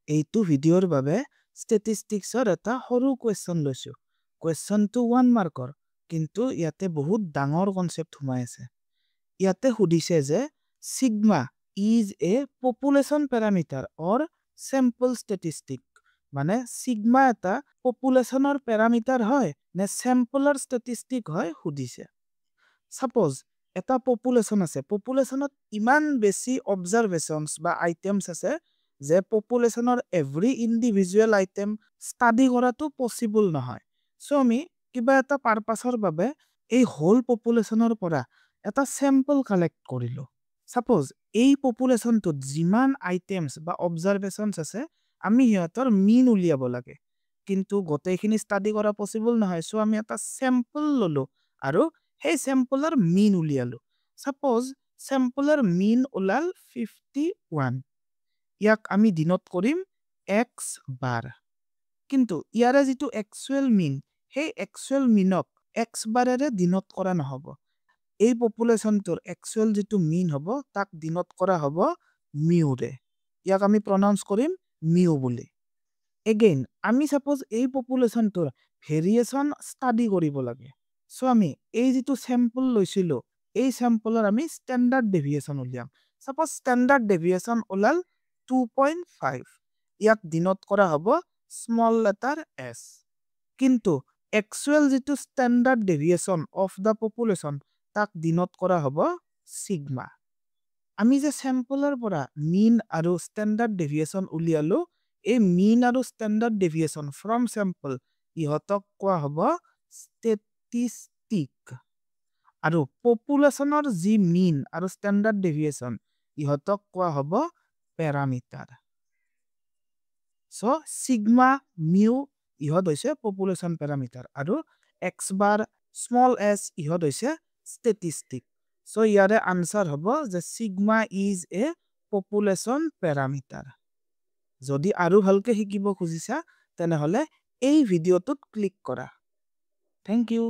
এইটো ভিডিঅ'ৰ বাবে ষ্টেটিষ্টিক্সৰ এটা সৰু কুৱেশ্যন লৈছো কুৱেশ্যনটো 1 মাৰ্কৰ কিন্তু ইয়াতে বহুত ডাঙৰ কনসেপ্ট সোমাই আছে ইয়াতে সুধিছে যে sigma is a population parameter or sample statistic মানে সিগমা এটা পপুলেশনৰ প্যাৰামিটাৰ হয় নে স্যাম্পলৰ স্ট্যাটিস্টিক হয় সুধিছে সাপোজ এটা পপুলেশন আছে পপুলেশনত ইমান বেছি অবজারভেশনস বা আইটেমস আছে যে পপুলেশনৰ এভৰি ইন্ডিভিজুৱেল আইটেম ষ্টাডি কৰাটো পসিবল নহয় সো আমি কিবা এটা পাৰপাসৰ বাবে এই হোল পপুলেশনৰ পৰা এটা স্যাম্পল কালেক্ট কৰিলো সাপোজ এই পপুলেশনটোত যিমান আইটেমস বা অবজাৰভেশনস আছে আমি হিহঁতৰ মিন উলিয়াব লাগে কিন্তু গোটেইখিনি ষ্টাডি কৰা পসিবল নহয় সো আমি এটা স্যাম্পল ললো আৰু সেই স্যাম্পলৰ মিন উলিয়ালো সাপোজ স্যাম্পলৰ মিন ওলাল 51 ইয়াক আমি দিনত কৰিম x বাৰ কিন্তু ইয়াৰে যেটো একচুৱেল মিন সেই একচুৱেল মিনক x বাৰেৰে দিনত কৰা নহব এই পপুলেশনটোৰ একচুৱেল যেটো মিন হ'ব তাক দিনত কৰা হ'ব মিউৰে ইয়াক আমি প্ৰনাউন্স কৰিম মিউ বুলি এগেইন আমি সাপোজ এই পপুলেশনটোৰ ভেৰিয়েশন ষ্টাডি কৰিব লাগে সো আমি এই যেটো স্যাম্পল লৈছিলো এই স্যাম্পলৰ আমি স্ট্যান্ডাৰ্ড ডেভিয়েশন উলিয়াম সাপোজ স্ট্যান্ডাৰ্ড ডেভিয়েশন ওলাল 2.5 ইয়াক দিনত কৰা হ'ব স্মল লেটাৰ s কিন্তু একচুৱেল যেটো standard deviation of the population তাক দিনত কৰা হ'ব সিগমা আমি যে স্যাম্পলৰ পৰা মিন আৰু স্ট্যান্ডাৰ্ড ডেভিয়েশন উলিয়ালো এই মিন আৰু স্ট্যান্ডাৰ্ড ডেভিয়েশন ফ্ৰম স্যাম্পল ইহতক কোৱা হ'ব স্ট্যাটিস্টিক আৰু পপুলেশনৰ যি মিন আৰু স্ট্যান্ডাৰ্ড ডেভিয়েশন ইহতক কোৱা হ'ব প্যাৰামিটাৰ সো সিগমা মিউ ইহত হৈছে পপুলেশন প্যাৰামিটাৰ আৰু x বাৰ স্মল s ইহত হৈছে স্ট্যাটিস্টিক সো ইয়াৰে আনসাৰ হ'ব যে sigma is a population parameter যদি আৰু ভালকে শিকিব খুজিছা তেনেহলে এই ভিডিঅ'টোত ক্লিক কৰা থ্যাংক ইউ